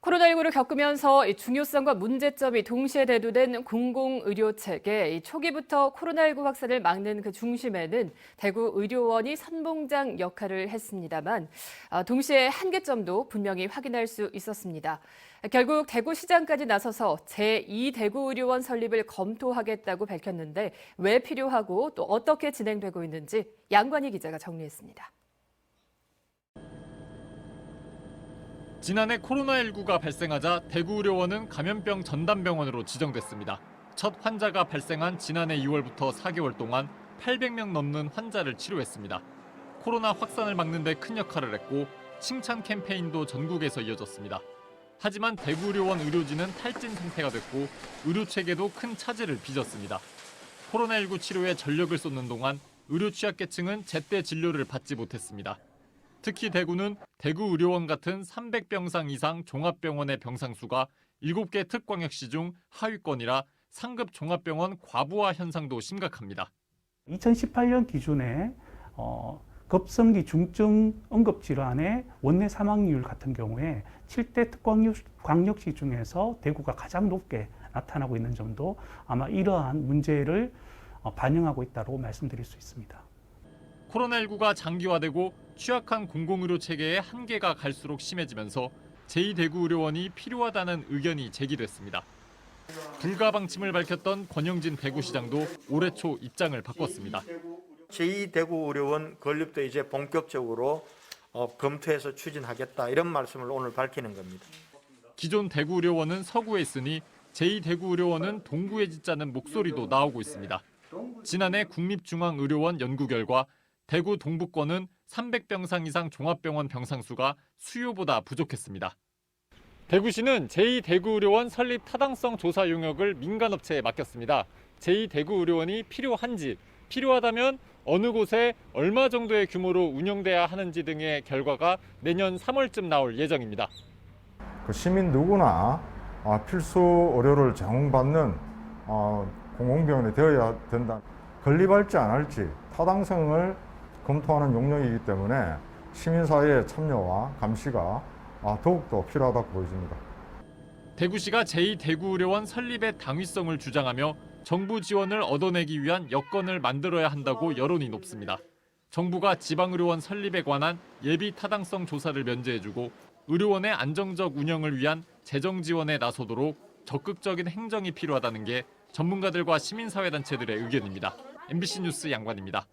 코로나19를 겪으면서 이 중요성과 문제점이 동시에 대두된 공공의료체계. 초기부터 코로나19 확산을 막는 그 중심에는 대구 의료원이 선봉장 역할을 했습니다만 동시에 한계점도 분명히 확인할 수 있었습니다. 결국 대구시장까지 나서서 제2대구의료원 설립을 검토하겠다고 밝혔는데 왜 필요하고 또 어떻게 진행되고 있는지 양관희 기자가 정리했습니다. 지난해 코로나19가 발생하자 대구의료원은 감염병 전담병원으로 지정됐습니다. 첫 환자가 발생한 지난해 2월부터 4개월 동안 800명 넘는 환자를 치료했습니다. 코로나 확산을 막는 데 큰 역할을 했고 칭찬 캠페인도 전국에서 이어졌습니다. 하지만 대구의료원 의료진은 탈진 상태가 됐고 의료체계도 큰 차질을 빚었습니다. 코로나19 치료에 전력을 쏟는 동안 의료 취약계층은 제때 진료를 받지 못했습니다. 특히 대구는 대구의료원 같은 300병상 이상 종합병원의 병상 수가 7개 특광역시 중 하위권이라 상급 종합병원 과부하 현상도 심각합니다. 2018년 기준에 급성기 중증 응급질환의 원내 사망률 같은 경우에 7대 특광역시 중에서 대구가 가장 높게 나타나고 있는 점도 아마 이러한 문제를 반영하고 있다고 말씀드릴 수 있습니다. 코로나19가 장기화되고 취약한 공공의료 체계의 한계가 갈수록 심해지면서 제2대구의료원이 필요하다는 의견이 제기됐습니다. 불가 방침을 밝혔던 권영진 대구시장도 올해 초 입장을 바꿨습니다. 제2대구의료원 건립도 이제 본격적으로 검토해서 추진하겠다 이런 말씀을 오늘 밝히는 겁니다. 기존 대구의료원은 서구에 있으니 제2대구의료원은 동구에 짓자는 목소리도 나오고 있습니다. 지난해 국립중앙의료원 연구 결과 대구 동부권은 300병상 이상 종합병원 병상 수가 수요보다 부족했습니다. 대구시는 제2대구의료원 설립 타당성 조사 용역을 민간업체에 맡겼습니다. 제2대구의료원이 필요한지, 필요하다면 어느 곳에 얼마 정도의 규모로 운영돼야 하는지 등의 결과가 내년 3월쯤 나올 예정입니다. 시민 누구나 필수 의료를 제공받는 공공병원이 되어야 된다. 건립할지 안 할지 타당성을 검토하는 용역이기 때문에 시민사회의 참여와 감시가 더욱더 필요하다고 보여집니다. 대구시가 제2대구의료원 설립의 당위성을 주장하며 정부 지원을 얻어내기 위한 여건을 만들어야 한다고 여론이 높습니다. 정부가 지방의료원 설립에 관한 예비 타당성 조사를 면제해주고 의료원의 안정적 운영을 위한 재정 지원에 나서도록 적극적인 행정이 필요하다는 게 전문가들과 시민사회단체들의 의견입니다. MBC 뉴스 양관입니다.